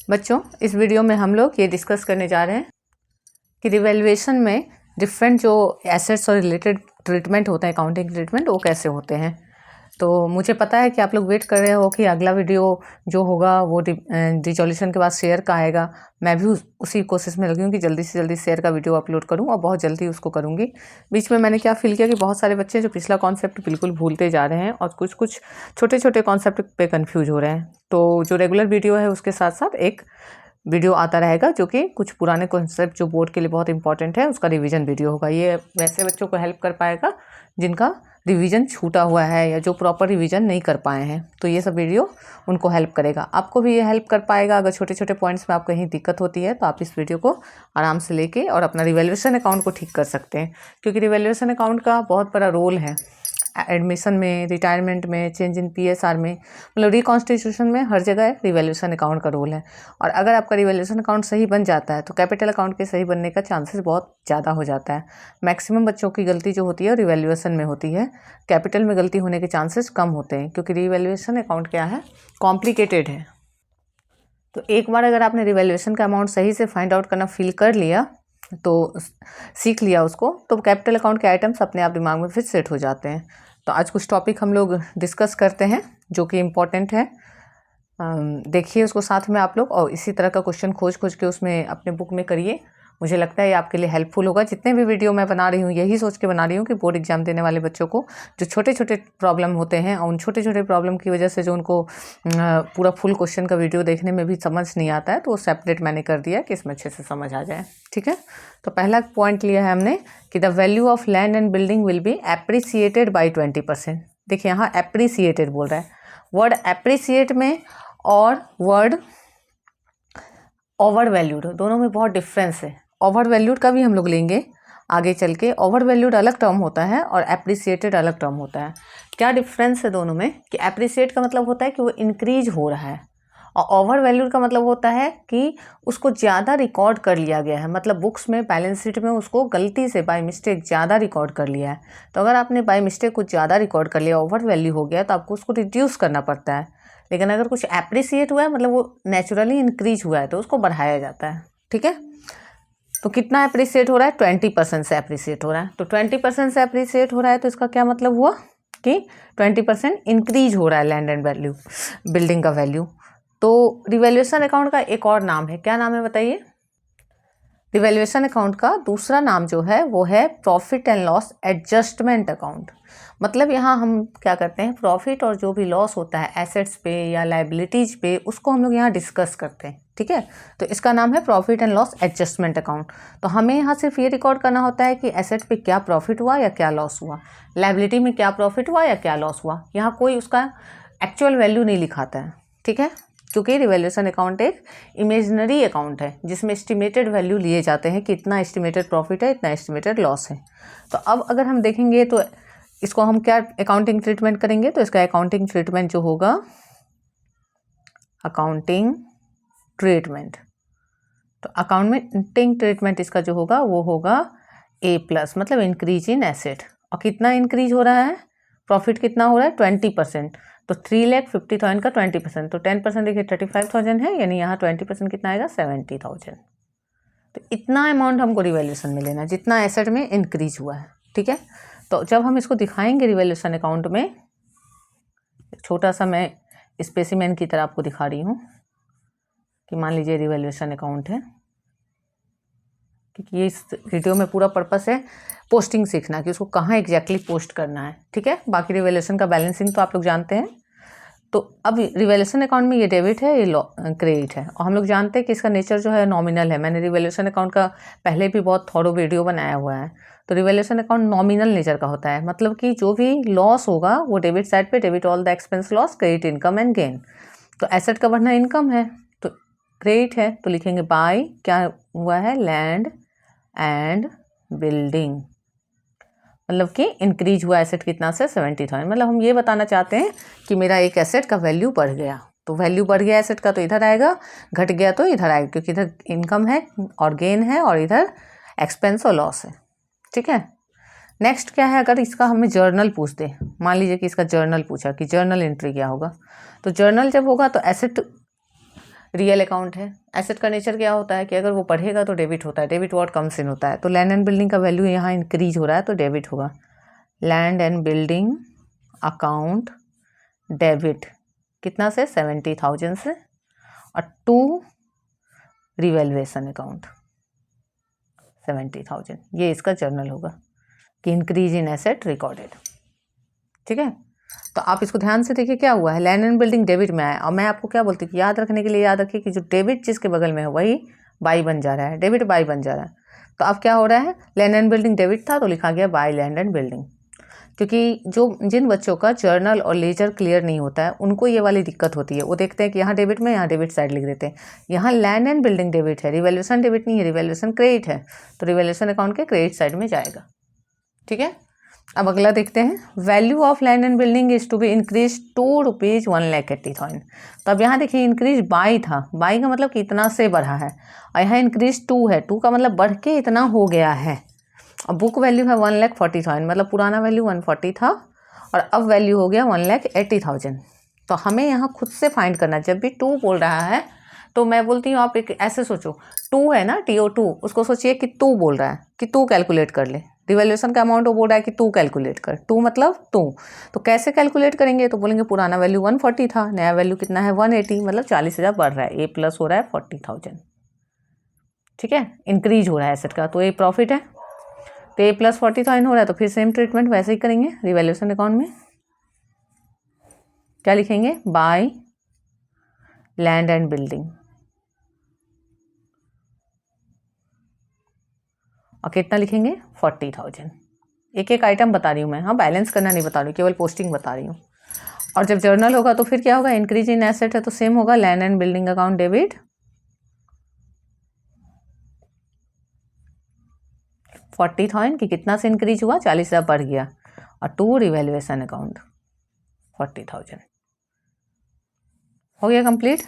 बच्चों, इस वीडियो में हम लोग ये डिस्कस करने जा रहे हैं कि रिवैल्यूएशन में डिफरेंट जो एसेट्स और रिलेटेड ट्रीटमेंट होते हैं, अकाउंटिंग ट्रीटमेंट, वो कैसे होते हैं। तो मुझे पता है कि आप लोग वेट कर रहे हो कि अगला वीडियो जो होगा वो रिजोल्यूशन के बाद शेयर का आएगा। मैं भी उसी कोशिश में लगी हूँ कि जल्दी से जल्दी शेयर का वीडियो अपलोड करूँ और बहुत जल्दी उसको करूँगी। बीच में मैंने क्या फील किया कि बहुत सारे बच्चे जो पिछला कॉन्सेप्ट बिल्कुल भूलते जा रहे हैं और कुछ कुछ छोटे छोटे कॉन्सेप्ट पे कन्फ्यूज हो रहे हैं। तो जो रेगुलर वीडियो है उसके साथ साथ एक वीडियो आता रहेगा जो कि कुछ पुराने कॉन्सेप्ट जो बोर्ड के लिए बहुत इंपॉर्टेंट है उसका रिवीजन वीडियो होगा। ये वैसे बच्चों को हेल्प कर पाएगा जिनका रिवीजन छूटा हुआ है या जो प्रॉपर रिवीजन नहीं कर पाए हैं, तो ये सब वीडियो उनको हेल्प करेगा। आपको भी ये हेल्प कर पाएगा। अगर छोटे छोटे पॉइंट्स में आपको कहीं दिक्कत होती है तो आप इस वीडियो को आराम से लेके और अपना रिवैल्यूएशन अकाउंट को ठीक कर सकते हैं, क्योंकि रिवैल्यूएशन अकाउंट का बहुत बड़ा रोल है एडमिशन में, रिटायरमेंट में, चेंज इन पीएसआर में, मतलब रिकॉन्स्टिट्यूशन में, हर जगह रिवैल्यूएशन अकाउंट का रोल है। और अगर आपका रिवैल्यूएशन अकाउंट सही बन जाता है तो कैपिटल अकाउंट के सही बनने का चांसेस बहुत ज़्यादा हो जाता है। मैक्सिमम बच्चों की गलती जो होती है रिवैल्यूएशन में होती है, कैपिटल में गलती होने के चांसेस कम होते हैं, क्योंकि रिवैल्यूएशन अकाउंट क्या है, कॉम्प्लिकेटेड है। तो एक बार अगर आपने रिवैल्यूएशन का अमाउंट सही से फाइंड आउट करना फील कर लिया, तो सीख लिया उसको, तो कैपिटल अकाउंट के आइटम्स अपने आप दिमाग में फिर सेट हो जाते हैं। तो आज कुछ टॉपिक हम लोग डिस्कस करते हैं जो कि इम्पोर्टेंट है। देखिए उसको साथ में आप लोग, और इसी तरह का क्वेश्चन खोज खोज के उसमें अपने बुक में करिए। मुझे लगता है ये आपके लिए हेल्पफुल होगा। जितने भी वीडियो मैं बना रही हूँ यही सोच के बना रही हूँ कि बोर्ड एग्जाम देने वाले बच्चों को जो छोटे छोटे प्रॉब्लम होते हैं और उन छोटे छोटे प्रॉब्लम की वजह से जो उनको पूरा फुल क्वेश्चन का वीडियो देखने में भी समझ नहीं आता है, तो वो सेपरेट मैंने कर दिया कि इसमें अच्छे से समझ आ जाए। ठीक है, तो पहला पॉइंट लिया है हमने कि the value of land and building will be appreciated by 20%। देखिए यहाँ एप्रिसिएटेड बोल रहा है। वर्ड एप्रिसिएट में और वर्ड ओवर वैल्यूड, दोनों में बहुत डिफरेंस है। ओवर वैल्यूड का भी हम लोग लेंगे आगे चल के। ओवर वैल्यूड अलग टर्म होता है और एप्रिसिएटेड अलग टर्म होता है। क्या डिफरेंस है दोनों में कि एप्रिसिएट का मतलब होता है कि वो इंक्रीज हो रहा है, और ओवर वैल्यूड का मतलब होता है कि उसको ज़्यादा रिकॉर्ड कर लिया गया है, मतलब बुक्स में, बैलेंस शीट में उसको गलती से बाय मिस्टेक ज़्यादा रिकॉर्ड कर लिया है। तो अगर आपने बाय मिस्टेक कुछ ज़्यादा रिकॉर्ड कर लिया, ओवर वैल्यू हो गया, तो आपको उसको रिड्यूस करना पड़ता है। लेकिन अगर कुछ एप्रिसिएट हुआ है, मतलब वो नेचुरली इंक्रीज हुआ है, तो उसको बढ़ाया जाता है। ठीक है, तो कितना एप्रिसिएट हो रहा है, 20% से एप्रिसिएट हो रहा है। तो 20% से एप्रिसिएट हो रहा है तो इसका क्या मतलब हुआ कि 20% इंक्रीज हो रहा है लैंड एंड वैल्यू, बिल्डिंग का वैल्यू। तो रिवैल्यूएशन अकाउंट का एक और नाम है, क्या नाम है बताइए? रिवैल्यूएशन अकाउंट का दूसरा नाम जो है वो है profit and loss adjustment account. मतलब यहाँ हम क्या करते हैं, प्रॉफिट और जो भी लॉस होता है एसेट्स पे या लाइबिलिटीज पे, उसको हम लोग यहाँ डिस्कस करते हैं। ठीक है, तो इसका नाम है profit and loss adjustment account. तो हमें यहाँ सिर्फ ये रिकॉर्ड करना होता है कि एसेट पे क्या प्रॉफिट हुआ या क्या लॉस हुआ, लाइबिलिटी में क्या प्रॉफिट हुआ या क्या लॉस हुआ। यहाँ कोई उसका एक्चुअल वैल्यू नहीं लिखाता है। ठीक है, क्योंकि रिवैल्यूएशन अकाउंट एक इमेजिनरी अकाउंट है जिसमें एस्टिमेटेड वैल्यू लिए जाते हैं कि इतना एस्टिमेटेड प्रॉफिट है, इतना एस्टिमेटेड लॉस है। तो अब अगर हम देखेंगे तो इसको हम क्या अकाउंटिंग ट्रीटमेंट करेंगे, तो इसका अकाउंटिंग ट्रीटमेंट जो होगा, अकाउंटिंग ट्रीटमेंट, तो अकाउंटिंग ट्रीटमेंट इसका जो होगा वो होगा A+, मतलब इंक्रीज इन एसेट। और कितना इंक्रीज हो रहा है, प्रॉफिट कितना हो रहा है, 20%। तो 3,50,000 का 20%, तो 10% देखिए 35,000 है, यानी यहाँ 20% कितना आएगा, 70,000। तो इतना अमाउंट हमको रिवैल्यूएशन में लेना है जितना एसेट में इंक्रीज हुआ है। ठीक है, तो जब हम इसको दिखाएंगे रिवैल्यूएशन अकाउंट में, छोटा सा मैं स्पेसिमेन की तरह आपको दिखा रही हूँ कि मान लीजिए रिवैल्यूएशन अकाउंट है, क्योंकि ये इस वीडियो में पूरा पर्पस है पोस्टिंग सीखना कि उसको कहाँ एग्जैक्टली पोस्ट करना है। ठीक है, बाकी रिवैल्यूएशन का बैलेंसिंग तो आप लोग जानते हैं। तो अब रिवैल्यूएशन अकाउंट में ये डेबिट है, ये क्रेडिट है, और हम लोग जानते हैं कि इसका नेचर जो है नॉमिनल है। मैंने रिवैल्यूएशन अकाउंट का पहले भी बहुत थॉरो वीडियो बनाया हुआ है। तो रिवैल्यूएशन अकाउंट नॉमिनल नेचर का होता है, मतलब कि जो भी लॉस होगा वो डेबिट साइड पे, debit all the expense loss, credit income and gain. तो एसेट का बढ़ना इनकम है, तो क्रेडिट है, तो लिखेंगे बाय, क्या हुआ है, लैंड एंड बिल्डिंग, मतलब कि इंक्रीज हुआ एसेट कितना से, 70,000। मतलब हम ये बताना चाहते हैं कि मेरा एक एसेट का वैल्यू बढ़ गया। तो वैल्यू बढ़ गया एसेट का तो इधर आएगा, घट गया तो इधर आएगा, क्योंकि इधर इनकम है और गेन है और इधर एक्सपेंस और लॉस है। ठीक है, नेक्स्ट क्या है, अगर इसका हमें जर्नल पूछ दे, मान लीजिए कि इसका जर्नल पूछा कि जर्नल एंट्री क्या होगा, तो जर्नल जब होगा तो एसेट रियल अकाउंट है। एसेट का नेचर क्या होता है कि अगर वो बढ़ेगा तो डेबिट होता है, डेबिट व्हाट कम्स इन होता है। तो लैंड एंड बिल्डिंग का वैल्यू यहाँ इंक्रीज हो रहा है तो डेबिट होगा। Land and building account debit कितना से 70,000 से, और टू रिवैल्यूएशन अकाउंट 70,000, ये इसका जर्नल होगा कि इंक्रीज इन एसेट रिकॉर्डेड। ठीक है, तो आप इसको ध्यान से देखिए क्या हुआ है, लैंड एंड बिल्डिंग डेबिट में आया, और मैं आपको क्या बोलती हूँ कि याद रखने के लिए याद रखिए कि जो डेबिट जिसके बगल में है वही बाई बन जा रहा है, डेबिट बाई बन जा रहा है। तो अब क्या हो रहा है, लैंड एंड बिल्डिंग डेबिट था तो लिखा गया बाई लैंड एंड बिल्डिंग। क्योंकि जिन बच्चों का जर्नल और लेजर क्लियर नहीं होता है उनको ये वाली दिक्कत होती है, वो देखते हैं कि यहाँ डेबिट में, यहाँ डेबिट साइड लिख देते हैं। यहाँ लैंड एंड बिल्डिंग डेबिट है, रिवैल्यूएशन डेबिट नहीं है, रिवैल्यूएशन क्रेडिट है, तो रिवैल्यूएशन अकाउंट के क्रेडिट साइड में जाएगा। ठीक है, अब अगला देखते हैं, value of land and building is to be increase to rupees 1,80,000। तो अब यहाँ देखिए इंक्रीज बाई था, बाई का मतलब कि इतना से बढ़ा है, और यहाँ इंक्रीज टू है, टू का मतलब बढ़ के इतना हो गया है। अब बुक वैल्यू है 1,40,000, मतलब पुराना वैल्यू 140 था और अब वैल्यू हो गया 1,80,000। तो हमें यहाँ खुद से फाइंड करना, जब भी टू बोल रहा है तो मैं बोलती हूँ आप एक ऐसे सोचो, टू है ना, TO2, उसको सोचिए कि तू बोल रहा है, कि तू कैलकुलेट कर ले, रिवैल्यूएशन का अमाउंट वो बोल रहा है कि तू कैलकुलेट कर, टू मतलब तू। तो कैसे कैलकुलेट करेंगे, तो बोलेंगे पुराना वैल्यू 140 था, नया वैल्यू कितना है 180, मतलब 40,000 बढ़ रहा है, ए प्लस हो रहा है 40,000। ठीक है, इंक्रीज हो रहा है एसेट का, तो ये प्रॉफिट है, तो ए प्लस 40,000 हो रहा है। तो फिर सेम ट्रीटमेंट वैसे ही करेंगे रिवैल्यूएशन अकाउंट में, क्या लिखेंगे, बाय लैंड एंड बिल्डिंग, और कितना लिखेंगे 40,000। एक एक आइटम बता रही हूँ मैं, हाँ बैलेंस करना नहीं बता रही हूँ, केवल पोस्टिंग बता रही हूँ। और जब जर्नल होगा तो फिर क्या होगा, इंक्रीज इन एसेट है तो सेम होगा, land and building account debit 40,000 कि कितना से इंक्रीज हुआ, 40,000 बढ़ गया, और टू रिवैल्यूएशन अकाउंट 40,000 हो गया कंप्लीट।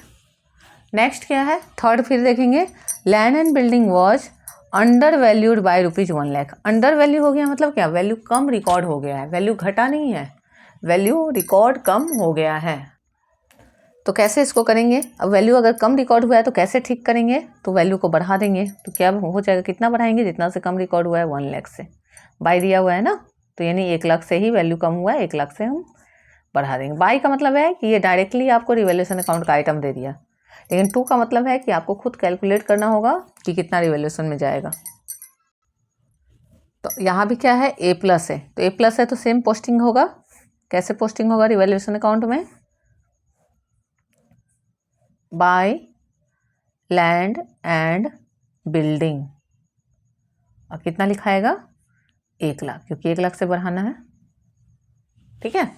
नेक्स्ट क्या है, थर्ड फिर देखेंगे, land and building was under valued by rupees 1,00,000। Under value हो गया मतलब क्या, वैल्यू कम रिकॉर्ड हो गया है, वैल्यू घटा नहीं है, वैल्यू रिकॉर्ड कम हो गया है। तो कैसे इसको करेंगे, अब वैल्यू अगर कम रिकॉर्ड हुआ है तो कैसे ठीक करेंगे, तो वैल्यू को बढ़ा देंगे, तो क्या हो जाएगा, कितना बढ़ाएंगे, जितना से कम रिकॉर्ड हुआ है 1,00,000 से, बाई दिया हुआ है ना, तो यानी 1,00,000 से ही वैल्यू कम हुआ है, 1,00,000 से हम बढ़ा देंगे। बाई का मतलब है कि ये डायरेक्टली आपको रिवैल्यूएशन अकाउंट का आइटम दे दिया, लेकिन टू का मतलब है कि आपको खुद कैलकुलेट करना होगा कि कितना रिवैल्यूएशन में जाएगा। तो यहाँ भी क्या है, ए प्लस है, तो ए प्लस है तो सेम पोस्टिंग होगा, कैसे पोस्टिंग होगा रिवैल्यूएशन अकाउंट में, बाय लैंड एंड बिल्डिंग, और कितना लिखाएगा 1,00,000, क्योंकि 1,00,000 से बढ़ाना है। ठीक है,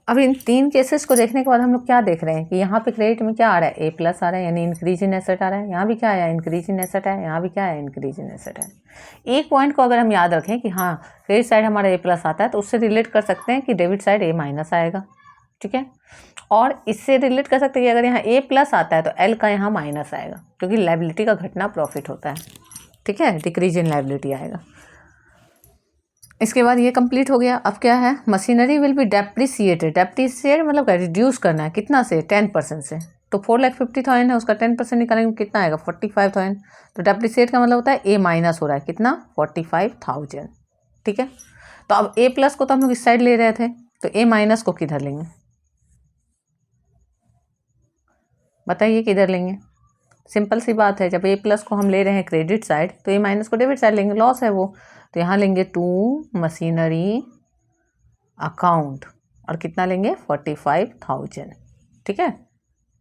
अब इन तीन केसेस को देखने के बाद हम लोग क्या देख रहे हैं कि यहाँ पे क्रेडिट में क्या आ रहा है, ए प्लस आ रहा है, यानी इंक्रीज इन एसेट आ रहा है, यहाँ भी क्या आया, इंक्रीज इन एसेट है, यहाँ भी क्या है, इंक्रीज इन एसेट है। एक पॉइंट को अगर हम याद रखें कि हाँ क्रेडिट साइड हमारा ए प्लस आता है, तो उससे रिलेट कर सकते हैं कि डेबिट साइड ए माइनस आएगा। ठीक है, और इससे रिलेट कर सकते हैं कि अगर यहाँ ए प्लस आता है तो एल का यहाँ माइनस आएगा, क्योंकि लायबिलिटी का घटना प्रॉफिट होता है। ठीक है, डिक्रीज इन लायबिलिटी आएगा। इसके बाद ये कंप्लीट हो गया। अब क्या है, machinery will be depreciated, depreciate मतलब क्या, रिड्यूस करना है, कितना से 10% से, तो 4,50,000 है, उसका 10% निकालेंगे कितना आएगा 45,000। तो डेप्रिसिएट का मतलब होता है ए माइनस हो रहा है, कितना 45,000। ठीक है, तो अब ए प्लस को तो हम लोग इस साइड ले रहे थे, तो ए माइनस को किधर लेंगे, बताइए किधर लेंगे, सिंपल सी बात है, जब ए प्लस को हम ले रहे हैं क्रेडिट साइड तो ए माइनस को डेबिट साइड लेंगे, लॉस है वो, तो यहाँ लेंगे टू मशीनरी अकाउंट, और कितना लेंगे 45,000। ठीक है,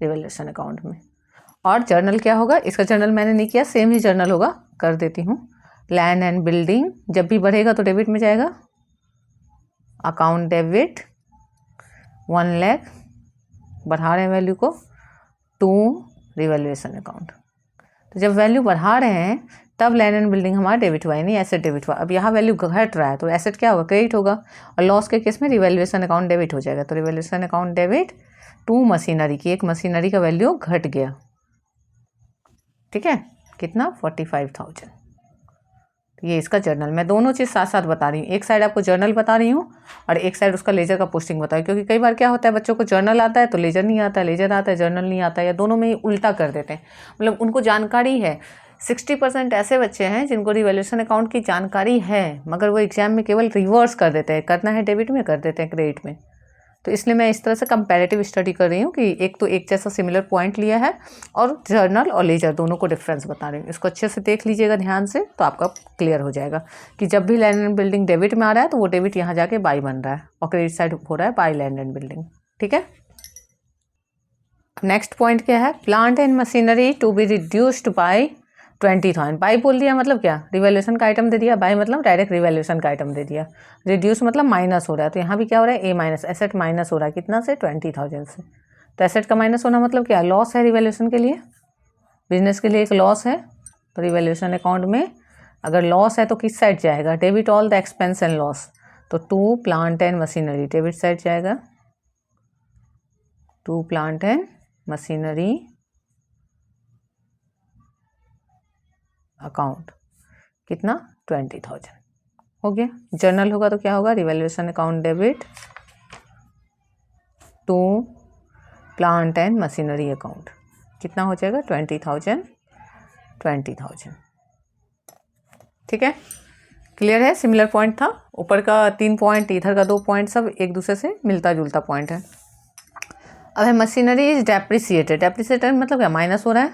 रिवैल्यूएशन अकाउंट में। और जर्नल क्या होगा, इसका जर्नल मैंने नहीं किया, सेम ही जर्नल होगा, कर देती हूँ। लैंड एंड बिल्डिंग जब भी बढ़ेगा तो डेबिट में जाएगा, अकाउंट डेबिट 1,00,000, बढ़ा रहे हैं वैल्यू को, टू रिवैल्यूएशन अकाउंट। तो जब वैल्यू बढ़ा रहे हैं तब लैंड एंड बिल्डिंग हमारा डेबिट हुआ, यानी एसेट डेबिट हुआ। अब यहाँ वैल्यू घट रहा है तो एसेट क्या होगा, क्रेडिट होगा, और लॉस के केस में रिवैल्यूएशन अकाउंट डेबिट हो जाएगा। तो revaluation account debit to machinery की, एक मशीनरी का वैल्यू घट गया। ठीक है, कितना 45,000। तो ये इसका जर्नल, मैं दोनों चीज़ साथ साथ बता रही हूँ, एक साइड आपको जर्नल बता रही हूँ और एक साइड उसका लेजर का पोस्टिंग बता रही हूँ। क्योंकि कई बार क्या होता है, बच्चों को जर्नल आता है तो लेजर नहीं आता है, लेजर आता है जर्नल नहीं आता है, या दोनों में ही उल्टा कर देते हैं। मतलब उनको जानकारी है, 60% ऐसे बच्चे हैं जिनको रिवैल्यूएशन अकाउंट की जानकारी है, मगर वो एग्जाम में केवल रिवर्स कर देते हैं, करना है डेबिट में कर देते हैं क्रेडिट में। तो इसलिए मैं इस तरह से कंपैरेटिव स्टडी कर रही हूँ कि एक तो एक जैसा सिमिलर पॉइंट लिया है और जर्नल और लेजर दोनों को डिफरेंस बता रही हूँ। इसको अच्छे से देख लीजिएगा ध्यान से, तो आपका क्लियर हो जाएगा कि जब भी लैंड एंड बिल्डिंग डेबिट में आ रहा है तो वो डेबिट यहाँ जाके बाई बन रहा है और क्रेडिट साइड हो रहा है बाई लैंड एंड बिल्डिंग। ठीक है, नेक्स्ट पॉइंट क्या है, plant and machinery to be reduced by 20,000। By बोल दिया मतलब क्या, रिवैल्यूएशन का आइटम दे दिया, बाई मतलब डायरेक्ट रिवैल्यूएशन का आइटम दे दिया, रिड्यूस मतलब माइनस हो रहा है। तो यहाँ भी क्या हो रहा है, ए माइनस, एसेट माइनस हो रहा है कितना से, 20,000 से। तो एसेट का माइनस होना मतलब क्या, लॉस है रिवैल्यूएशन के लिए, बिजनेस के लिए एक लॉस है। तो रिवैल्यूएशन अकाउंट में अगर लॉस है तो किस साइड जाएगा, debit all the expense and loss. तो to plant and machinery debit side जाएगा, to plant and machinery account कितना, 20,000 हो गया। जर्नल होगा तो क्या होगा, revaluation account debit to plant and machinery account कितना हो जाएगा, 20,000 20,000। ठीक है, क्लियर है, सिमिलर पॉइंट था, ऊपर का 3 पॉइंट, इधर का 2 पॉइंट, सब एक दूसरे से मिलता जुलता पॉइंट है। अब है मशीनरी इज डेप्रिसिएटेड, डेप्रिसिएटेड मतलब क्या, माइनस हो रहा है,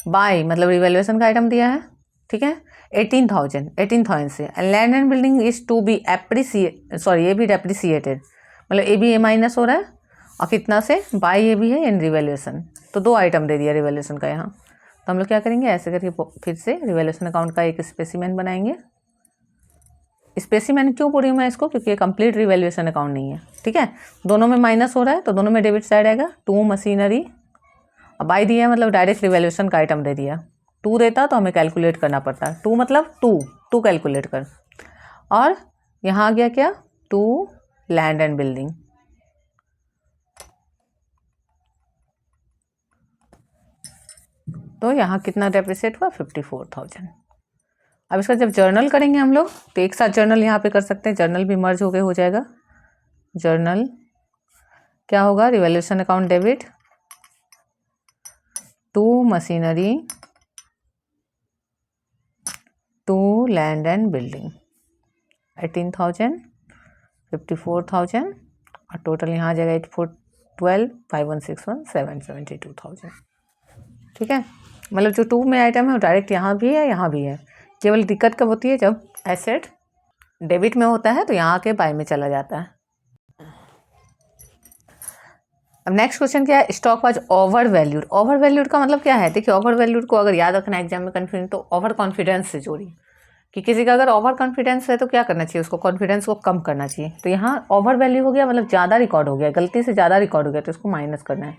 बाय मतलब रिवैल्यूएशन का आइटम दिया है। ठीक है, 18,000 से। Land and building is to be appreciate, sorry ये भी डेप्रिसिएटेड, मतलब ए भी ए माइनस हो रहा है और कितना से, बाय ये भी है इन रिवैल्यूएशन। तो 2 आइटम दे दिया रिवैल्यूएशन का यहाँ। तो हम लोग क्या करेंगे, ऐसे करके फिर से रिवैल्यूएशन अकाउंट का एक स्पेसिमेन बनाएंगे। स्पेसिमेन क्यों बोल रही हूँ मैं इसको, क्योंकि ये कंप्लीट रिवैल्यूएशन अकाउंट नहीं है। ठीक है, दोनों में माइनस हो रहा है तो दोनों में डेबिट साइड आएगा, टू मशीनरी, अब बाई दिया मतलब डायरेक्ट रिवैल्यूएशन का आइटम दे दिया, 2 देता तो हमें कैलकुलेट करना पड़ता है, 2 मतलब 2 कैलकुलेट कर, और यहाँ आ गया क्या, 2 लैंड एंड बिल्डिंग। तो यहाँ कितना डेप्रिसिएट हुआ, 54,000। अब इसका जब जर्नल करेंगे हम लोग तो एक साथ जर्नल यहाँ पे कर सकते हैं, जर्नल भी मर्ज होके हो जाएगा। जर्नल क्या होगा, revaluation account debit to machinery to land and building, 18,000 54,000 और टोटल यहाँ आ जाएगा 8412 5161 772,000। ठीक है, मतलब जो 2 में आइटम है वो डायरेक्ट यहाँ भी है यहाँ भी है, केवल दिक्कत कब होती है, जब एसेट डेबिट में होता है तो यहाँ आके बाय में चला जाता है। अब नेक्स्ट क्वेश्चन क्या है, stock was over valued. Over valued का मतलब क्या है, देखिए ओवर वैल्यूड को अगर याद रखना एग्जाम में कन्फ्यूजन, तो ओवर कॉन्फिडेंस से जोड़ी, कि किसी का अगर ओवर कॉन्फिडेंस है तो क्या करना चाहिए, उसको कॉन्फिडेंस को कम करना चाहिए। तो यहाँ ओवर वैल्यू हो गया मतलब ज़्यादा रिकॉर्ड हो गया, गलती से ज़्यादा रिकॉर्ड हो गया तो उसको माइनस करना है।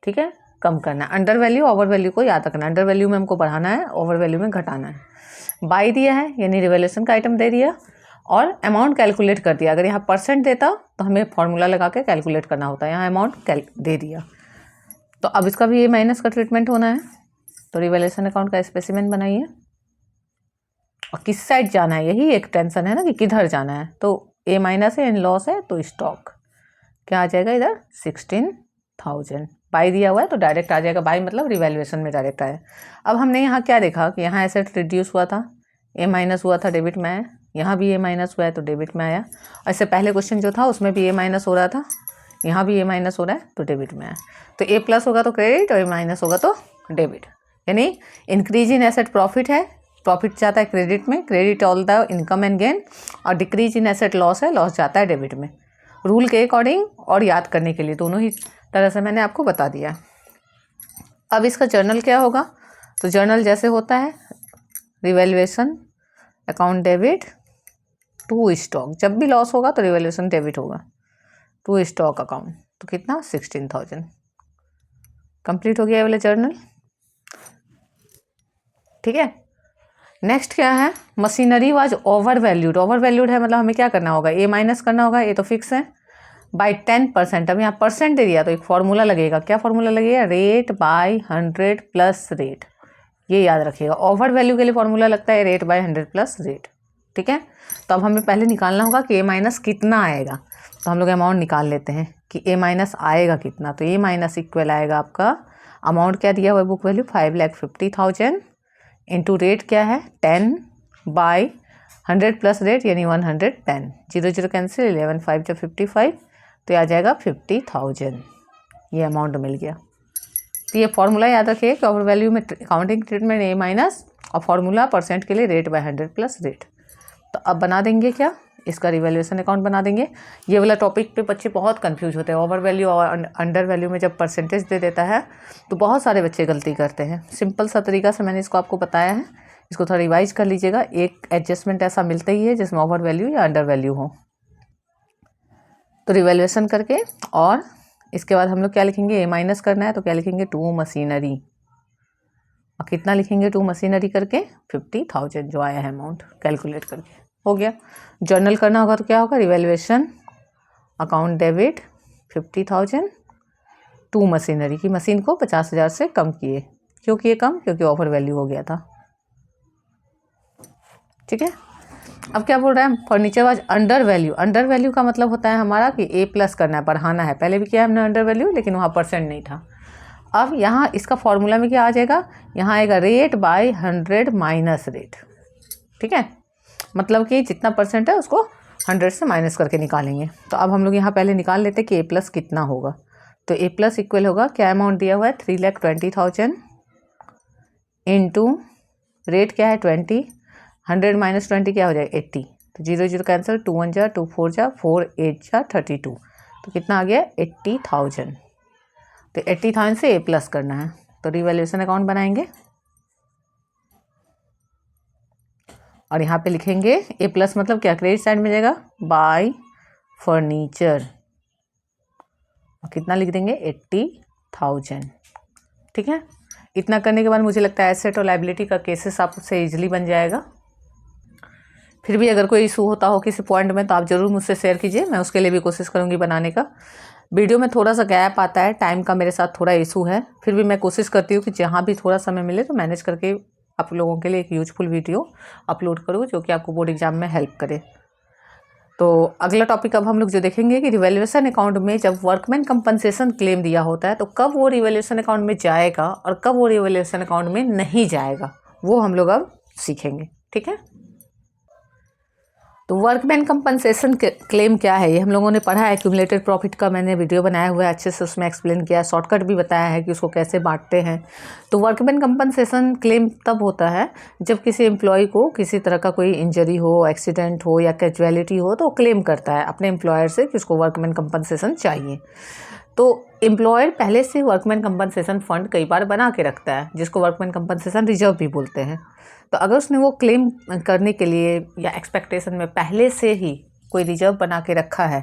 ठीक है, कम करना है। अंडर वैल्यू ओवर वैल्यू को याद रखना है, अंडर वैल्यू में हमको बढ़ाना है, ओवर वैल्यू में घटाना है। बाई दिया है यानी रिवैल्यूएशन का आइटम दे दिया और अमाउंट कैलकुलेट कर दिया। अगर यहाँ परसेंट देता तो हमें फॉर्मूला लगा के कैलकुलेट करना होता है, यहाँ अमाउंट दे दिया। तो अब इसका भी ये माइनस का ट्रीटमेंट होना है, तो रिवैल्यूएशन अकाउंट का स्पेसिमेन बनाइए और किस साइड जाना है, यही एक टेंशन है ना कि किधर जाना है। तो ए माइनस है, इन लॉस है, तो स्टॉक क्या आ जाएगा इधर 16,000। बाई दिया हुआ है तो डायरेक्ट आ जाएगा, बाई मतलब रिवैल्यूएशन में डायरेक्ट आया। अब हमने यहाँ क्या देखा कि यहाँ एसेट रिड्यूस हुआ था, ए माइनस हुआ था, डेबिट में आया, यहाँ भी ए माइनस हुआ है तो डेबिट में आया। ऐसे पहले क्वेश्चन जो था उसमें भी ए माइनस हो रहा था, यहाँ भी ए माइनस हो रहा है तो डेबिट में आया। तो ए प्लस होगा तो क्रेडिट और ए माइनस होगा तो डेबिट, यानी इंक्रीज इन एसेट प्रॉफिट है, प्रॉफिट जाता है क्रेडिट में, credit all the income and gain, और डिक्रीज इन एसेट लॉस है, लॉस जाता है डेबिट में। रूल के अकॉर्डिंग और याद करने के लिए दोनों ही तरह से मैंने आपको बता दिया। अब इसका जर्नल क्या होगा, तो जर्नल जैसे होता है revaluation account debit to stock, जब भी लॉस होगा तो रिवैल्यूएशन डेबिट होगा टू स्टॉक अकाउंट, तो कितना 16,000। कंप्लीट हो गया ये वाला जर्नल। ठीक है, नेक्स्ट क्या है, machinery was over valued. Over valued है मतलब हमें क्या करना होगा, ए माइनस करना होगा, ये तो फिक्स है, बाई 10%। अब यहाँ परसेंट दे दिया तो एक फॉर्मूला लगेगा, क्या फॉर्मूला लगेगा, रेट बाई 100 प्लस रेट। ये याद रखिएगा। ओवर वैल्यू के लिए फॉर्मूला लगता है रेट बाय 100 प्लस रेट, ठीक है। तो अब हमें पहले निकालना होगा कि ए माइनस कितना आएगा। तो हम लोग अमाउंट निकाल लेते हैं कि ए माइनस आएगा कितना। तो ए माइनस इक्वल आएगा आपका, अमाउंट क्या दिया हुआ है बुक वैल्यू 5,50,000 इंटू रेट क्या है 10 बाई 100 प्लस रेट यानी 110। 0 0 कैंसिल, 11 5 जब 55, तो आ जाएगा 50,000। ये अमाउंट मिल गया। तो ये फॉर्मूला याद रखिए कि ओवर वैल्यू में अकाउंटिंग ट्रीटमेंट ए माइनस और फॉर्मूला परसेंट के लिए रेट बाय 100 प्लस रेट। तो अब बना देंगे क्या, इसका रिवैल्यूएशन अकाउंट बना देंगे। ये वाला टॉपिक पे बच्चे बहुत कंफ्यूज होते हैं। ओवर वैल्यू और अंडर वैल्यू में जब परसेंटेज दे देता है तो बहुत सारे बच्चे गलती करते हैं। सिंपल सा तरीका से मैंने इसको आपको बताया है, इसको थोड़ा रिवाइज कर लीजिएगा। एक एडजस्टमेंट ऐसा मिलता ही है जिसमें ओवर वैल्यू या अंडर वैल्यू हो। तो रिवैल्यूएशन करके और इसके बाद हम लोग क्या लिखेंगे, ए माइनस करना है तो क्या लिखेंगे, टू मशीनरी। और कितना लिखेंगे टू मशीनरी करके 50,000 जो आया है अमाउंट कैलकुलेट करके, हो गया। जर्नल करना होगा तो क्या होगा, revaluation account debit 50,000 to machinery की मशीन को 50,000 से कम किए। क्यों किए कम, क्योंकि ओवर वैल्यू हो गया था, ठीक है। अब क्या बोल रहा है furniture was under value. Under value का मतलब होता है हमारा कि ए प्लस करना है, बढ़ाना है। पहले भी किया हमने अंडर वैल्यू, लेकिन वहाँ परसेंट नहीं था। अब यहाँ इसका फॉर्मूला में क्या आ जाएगा, यहाँ आएगा रेट बाय 100 माइनस रेट, ठीक है। मतलब कि जितना परसेंट है उसको 100 से माइनस करके निकालेंगे। तो अब हम लोग यहाँ पहले निकाल लेते हैं कि ए प्लस कितना होगा। तो ए प्लस इक्वल होगा, क्या अमाउंट दिया हुआ है 3,20,000 इंटू रेट क्या है 20, 100 माइनस 20 क्या हो जाएगा 80। तो 0 0 कैंसिल, 2 1 जा 2 4 जा 4 8 जा 32। तो कितना आ गया 80,000। तो 80,000 से ए प्लस करना है तो रिवैल्यूएशन अकाउंट बनाएंगे और यहाँ पे लिखेंगे ए प्लस मतलब क्या, क्रेडिट साइड में जाएगा बाय फर्नीचर और कितना लिख देंगे 80,000, ठीक है। इतना करने के बाद मुझे लगता है एसेट और लायबिलिटी का केसेस आपसे इजीली बन जाएगा। फिर भी अगर कोई इशू होता हो किसी पॉइंट में तो आप ज़रूर मुझसे शेयर कीजिए, मैं उसके लिए भी कोशिश करूँगी बनाने का। वीडियो में थोड़ा सा गैप आता है, टाइम का मेरे साथ थोड़ा इशू है, फिर भी मैं कोशिश करती हूँ कि जहाँ भी थोड़ा समय मिले तो मैनेज करके आप लोगों के लिए एक यूजफुल वीडियो अपलोड करूँ जो कि आपको बोर्ड एग्जाम में हेल्प करे। तो अगला टॉपिक अब हम लोग जो देखेंगे कि रिवैल्यूएशन अकाउंट में जब वर्कमैन कंपनसेशन क्लेम दिया होता है तो कब वो रिवैल्यूएशन अकाउंट में जाएगा और कब वो रिवैल्यूएशन अकाउंट में नहीं जाएगा, वो हम लोग अब सीखेंगे, ठीक है। तो वर्कमैन कंपनसेशन क्लेम क्या है, ये हम लोगों ने पढ़ा है। क्यूमुलेटेड प्रॉफिट का मैंने वीडियो बनाया हुआ है, अच्छे से उसमें एक्सप्लेन किया है, शॉर्टकट भी बताया है कि उसको कैसे बांटते हैं। तो वर्कमैन कंपनसेशन क्लेम तब होता है जब किसी एम्प्लॉय को किसी तरह का कोई इंजरी हो, एक्सीडेंट हो या कैजुअलिटी हो तो क्लेम करता है अपने एम्प्लॉयर से कि उसको वर्कमैन कंपनसेशन चाहिए। तो एम्प्लॉयर पहले से वर्कमैन कंपनसेशन फंड कई बार बना के रखता है जिसको वर्कमैन कंपनसेशन रिजर्व भी बोलते हैं। तो अगर उसने वो क्लेम करने के लिए या एक्सपेक्टेशन में पहले से ही कोई रिजर्व बना के रखा है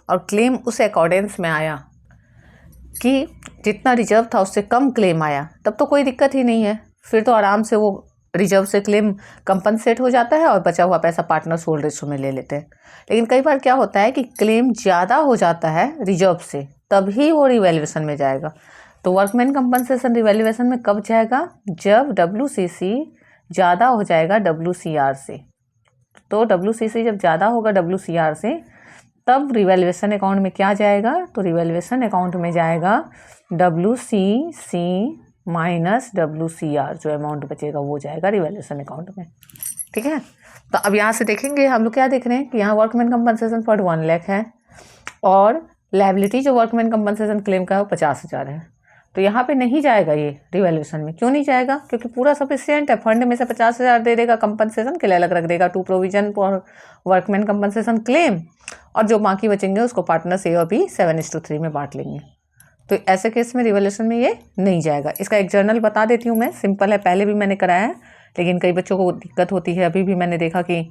और क्लेम उस अकॉर्डेंस में आया कि जितना रिजर्व था उससे कम क्लेम आया, तब तो कोई दिक्कत ही नहीं है, फिर तो आराम से वो रिजर्व से क्लेम कंपनसेट हो जाता है और बचा हुआ पैसा पार्टनर्स होल्ड रेशो में ले लेते हैं। लेकिन कई बार क्या होता है कि क्लेम ज़्यादा हो जाता है रिजर्व से, तभी वो रिवैल्यूएशन में जाएगा। तो वर्कमैन कंपनसेशन रिवैल्यूएशन में कब जाएगा, जब WCC ज़्यादा हो जाएगा WCR से। तो WCC जब ज़्यादा होगा WCR से तब रिवैल्यूएशन अकाउंट में क्या जाएगा, तो रिवैल्यूएशन अकाउंट में जाएगा WCC माइनस WCR, जो अमाउंट बचेगा वो जाएगा रिवैल्यूएशन अकाउंट में, ठीक है। तो अब यहाँ से देखेंगे हम लोग क्या देख रहे हैं कि यहाँ वर्कमैन कंपनसेशन फंड 1 लाख है और लायबिलिटी जो वर्कमैन कंपनसेशन क्लेम का है वो 50,000 है। तो यहाँ पे नहीं जाएगा ये रिवैल्यूएशन में। क्यों नहीं जाएगा, क्योंकि पूरा सफिशिएंट है, फंड में से 50,000 दे देगा, कंपनसेशन के लिए अलग रख देगा, to provision for workman compensation claim, और जो बाकी बचेंगे उसको पार्टनर्स A और B 7:3 में बांट लेंगे। तो ऐसे केस में रिवैल्यूएशन में ये नहीं जाएगा। इसका एक जर्नल बता देती हूँ मैं, सिंपल है, पहले भी मैंने कराया है लेकिन कई बच्चों को दिक्कत होती है। अभी भी मैंने देखा कि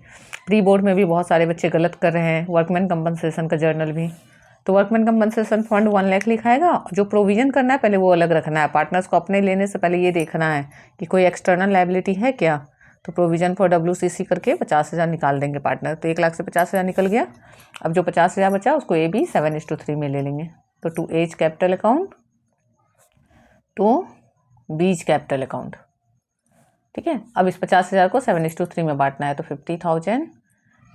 प्री बोर्ड में भी बहुत सारे बच्चे गलत कर रहे हैं वर्कमैन कंपनसेशन का जर्नल भी। तो वर्कमैन कंपनसेशन फंड 1 लाख लिखाएगा, जो प्रोविजन करना है पहले वो अलग रखना है। पार्टनर्स को अपने लेने से पहले ये देखना है कि कोई एक्सटर्नल लायबिलिटी है क्या, तो प्रोविजन फॉर WCC करके 50,000 निकाल देंगे पार्टनर। तो 1 लाख से 50,000 निकल गया। अब जो 50,000 बचा उसको AB 7:3 में ले लेंगे। तो to A's capital account to B's capital account, ठीक है। अब इस 50,000 को 7:3 में बांटना है, तो 50,000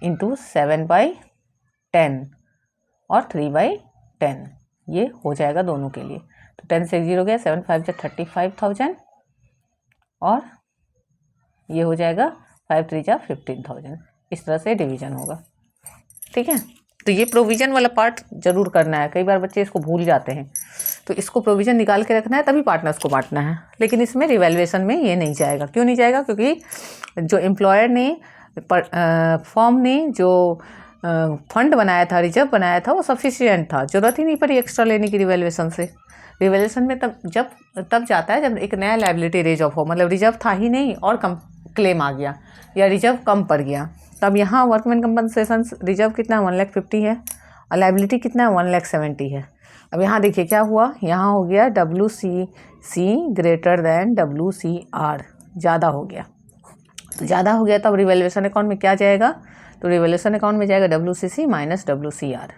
इंटू 7/10 और 3/10 ये हो जाएगा दोनों के लिए। तो 10 से 0 गया, 7 5 35,000 और ये हो जाएगा 5 3 15,000। इस तरह से डिवीजन होगा। ठीक है, तो ये प्रोविजन वाला पार्ट जरूर करना है, कई बार बच्चे इसको भूल जाते हैं। तो इसको प्रोविजन निकाल के रखना है, तभी पार्टनर्स को बांटना है। लेकिन इसमें रिवैल्यूएशन में ये नहीं जाएगा। क्यों नहीं जाएगा? क्योंकि जो एम्प्लॉयर ने फॉर्म ने जो फंड बनाया था, रिजर्व बनाया था, वो सफिशिएंट था, जरूरत ही नहीं पड़ी एक्स्ट्रा लेने की रिवैल्यूएशन से। रिवैल्यूएशन में तब जाता है जब एक नया लायबिलिटी रेज ऑफ हो, मतलब रिजर्व था ही नहीं और कम क्लेम आ गया या रिजर्व कम पड़ गया। तब यहाँ वर्कमैन कंपनसेशन रिजर्व कितना 1,50,000 है और लायबिलिटी कितना 1,70,000 है। अब यहाँ देखिए क्या हुआ, यहाँ हो गया WCC ग्रेटर देन WCR, ज़्यादा हो गया। तो ज़्यादा हो गया, तब रिवैल्यूएशन अकाउंट में क्या जाएगा? तो रिवैल्यूएशन अकाउंट में जाएगा WCC माइनस WCR।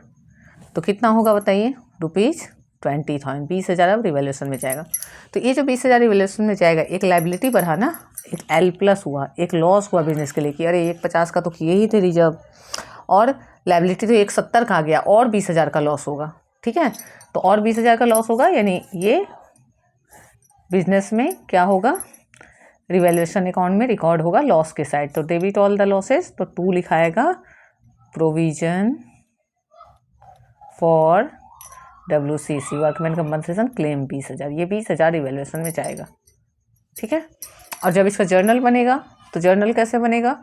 तो कितना होगा बताइए? ₹20,000, 20,000 अब रिवैल्यूएशन में जाएगा। तो ये जो 20,000 रिवैल्यूएशन में जाएगा, एक लायबिलिटी बढ़ा ना, एक L+ हुआ, एक लॉस हुआ बिजनेस के लिए कि अरे 1,50 का तो किए ही थे रिजर्व और लायबिलिटी तो 1,70 का आ गया और 20,000 का लॉस होगा। ठीक है, तो और 20,000 का लॉस होगा, यानी ये बिजनेस में क्या होगा? रिवैल्यूएशन अकाउंट में रिकॉर्ड होगा लॉस के साइड। तो डेबिट ऑल द लॉसेस, तो 2 लिखाएगा provision for WCC workman compensation claim 20,000। ये 20,000 रिवैल्यूएशन में जाएगा। ठीक है, और जब इसका जर्नल बनेगा तो जर्नल कैसे बनेगा?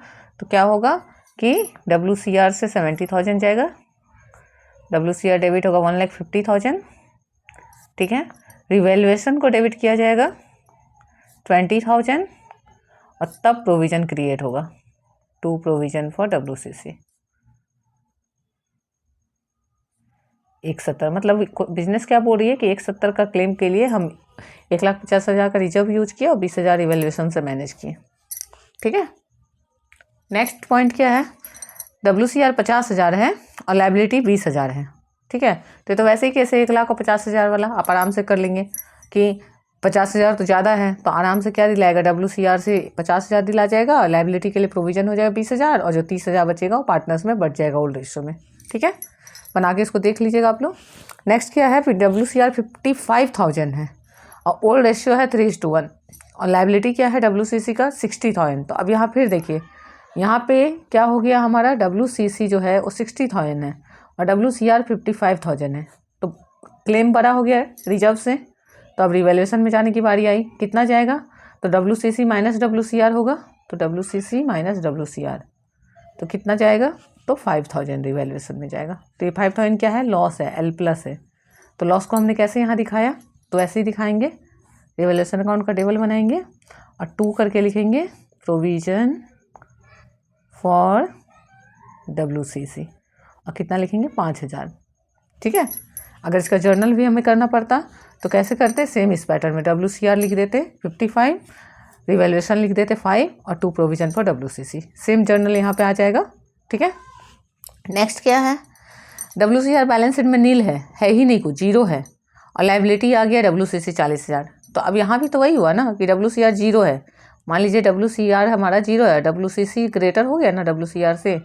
तो क्या होगा कि WCR से 70,000 जाएगा, WCR डेबिट होगा 1,50,000। ठीक है, रिवैल्यूएशन को डेबिट किया जाएगा 20,000 और तब प्रोविजन क्रिएट होगा, टू प्रोविजन फॉर WCC 1,70। मतलब बिजनेस क्या बोल रही है कि 1,70 का क्लेम के लिए हम 1,50,000 का रिजर्व यूज किया और 20,000 रिवैल्यूएशन से मैनेज किए। ठीक है, नेक्स्ट पॉइंट क्या है? WCR 50,000 है और लायबिलिटी 20,000 है। ठीक है, तो वैसे ही कैसे 1,50,000 वाला आप आराम से कर लेंगे कि 50,000 तो ज़्यादा है, तो आराम से क्या दिलाएगा? WCR से 50,000 दिला जाएगा और लायबिलिटी के लिए प्रोविजन हो जाएगा 20,000 और जो 30,000 बचेगा वो पार्टनर्स में बच जाएगा ओल्ड रेशियो में। ठीक है, बना के इसको देख लीजिएगा आप लोग। नेक्स्ट क्या है? फिर WCR 55,000 है और ओल्ड रेशियो है 3:1 और लायबिलिटी क्या है WCC का 60,000। तो अब यहाँ फिर देखिए, यहाँ पे क्या हो गया हमारा? WCC जो है वो 60,000 है और WCR 55,000 है, तो क्लेम बड़ा हो गया है रिजर्व से। तो अब रिवैल्यूएशन में जाने की बारी आई, कितना जाएगा? तो WCC माइनस WCR होगा, तो WCC माइनस WCR तो कितना जाएगा? तो 5,000 रिवैल्यूएशन में जाएगा। तो ये 5,000 क्या है? लॉस है, L+ है। तो लॉस को हमने कैसे यहाँ दिखाया? तो ऐसे ही दिखाएंगे, रिवैल्यूएशन अकाउंट का टेबल बनाएंगे और 2 करके लिखेंगे प्रोविजन फॉर WCC और कितना लिखेंगे? 5,000। ठीक है, अगर इसका जर्नल भी हमें करना पड़ता तो कैसे करते? सेम इस पैटर्न में WCR लिख देते 55, रिवैल्यूएशन लिख देते 5 और 2 provision for WCC। Same journal यहाँ पे आ जाएगा। ठीक है, नेक्स्ट क्या है? WCR बैलेंस शीट में नील है ही नहीं, कुछ जीरो है और लायबिलिटी आ गया WCC 40,000। तो अब यहाँ भी तो वही हुआ ना कि WCR 0 है। मान लीजिए WCR हमारा 0 है, WCC ग्रेटर हो गया ना WCR से,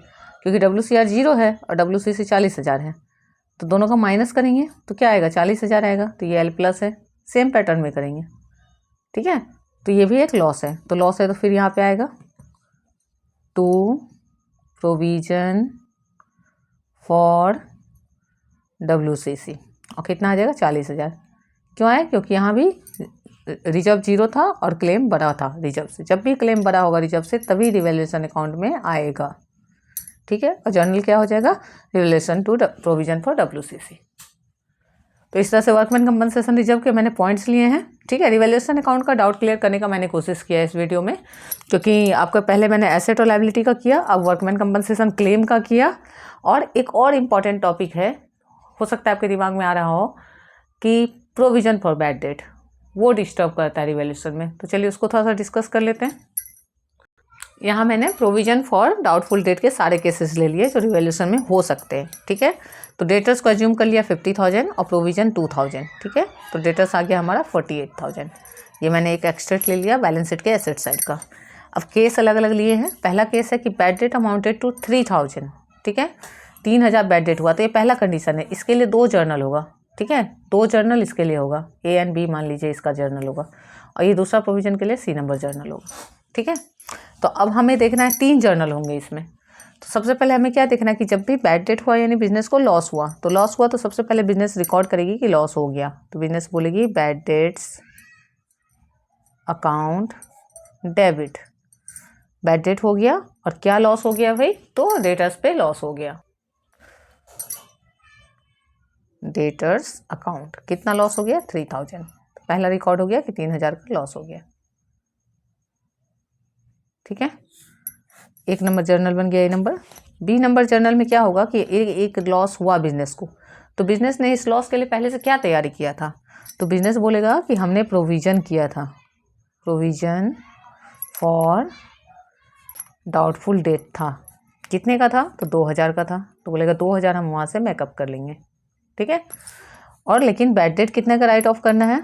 क्योंकि WCR 0 है और WCC 40,000 है, तो दोनों का माइनस करेंगे तो क्या आएगा? 40,000 आएगा। तो ये L+ है, सेम पैटर्न में करेंगे। ठीक है, तो ये भी एक लॉस है, तो लॉस है तो फिर यहाँ पे आएगा टू प्रोविजन फॉर WCC और कितना आ जाएगा? 40,000। क्यों आए? क्योंकि यहाँ भी रिजर्व 0 था और क्लेम बड़ा था रिजर्व से। जब भी क्लेम बड़ा होगा रिजर्व से तभी रिवैल्यूएशन अकाउंट में आएगा। ठीक है, और जर्नल क्या हो जाएगा? Relation to provision for WCC। तो इस तरह से वर्कमैन कंपनसेशन रिजर्व के मैंने पॉइंट्स लिए हैं। ठीक है, रिवैल्यूएशन अकाउंट का डाउट क्लियर करने का मैंने कोशिश किया है इस वीडियो में, क्योंकि आपको पहले मैंने एसेट और लायबिलिटी का किया, अब वर्कमैन कंपनसेशन क्लेम का किया। और एक और इम्पॉर्टेंट टॉपिक है, हो सकता है आपके दिमाग में आ रहा हो, कि प्रोविजन फॉर बैड डेट, वो डिस्टर्ब करता है रिवैल्यूएशन में। तो चलिए उसको थोड़ा सा डिस्कस कर लेते हैं। यहाँ मैंने प्रोविजन फॉर डाउटफुल डेट के सारे केसेस ले लिए जो रिवैल्यूएशन में हो सकते हैं, ठीक है। तो डेटर्स को अज्यूम कर लिया 50,000 और प्रोविजन 2,000, ठीक है। तो डेटर्स आ गया हमारा 48,000। ये मैंने एक एक्स्ट्रेट ले लिया बैलेंस शीट के एसेट साइड का। अब केस अलग अलग लिए हैं। पहला केस है कि बैड डेट अमाउंटेड टू 3,000, ठीक है। 3,000 बैड डेट हुआ, तो ये पहला कंडीशन है। इसके लिए 2 जर्नल होगा, ठीक है। 2 जर्नल इसके लिए होगा, ए एंड बी मान लीजिए इसका जर्नल होगा, और ये दूसरा प्रोविजन के लिए सी नंबर जर्नल होगा, ठीक है। तो अब हमें देखना है 3 जर्नल होंगे इसमें। तो सबसे पहले हमें क्या देखना है कि जब भी बैड डेट हुआ यानी बिजनेस को लॉस हुआ, तो लॉस हुआ तो सबसे पहले बिजनेस रिकॉर्ड करेगी कि लॉस हो गया। तो बिजनेस बोलेगी bad debts account debit, bad debt हो गया और क्या लॉस हो गया भाई, तो डेटर्स पे लॉस हो गया। डेटर्स अकाउंट कितना लॉस हो गया, 3,000। तो पहला रिकॉर्ड हो गया कि 3,000 का लॉस हो गया, ठीक है। एक नंबर जर्नल बन गया ए नंबर। बी नंबर जर्नल में क्या होगा कि एक लॉस हुआ बिजनेस को, तो बिजनेस ने इस लॉस के लिए पहले से क्या तैयारी किया था। तो बिजनेस बोलेगा कि हमने प्रोविजन किया था, प्रोविजन फॉर डाउटफुल डेट था। कितने का था, तो 2,000 का था। तो बोलेगा 2,000 हम वहाँ से मेकअप कर लेंगे, ठीक है। और लेकिन बैड डेट कितने का राइट ऑफ करना है,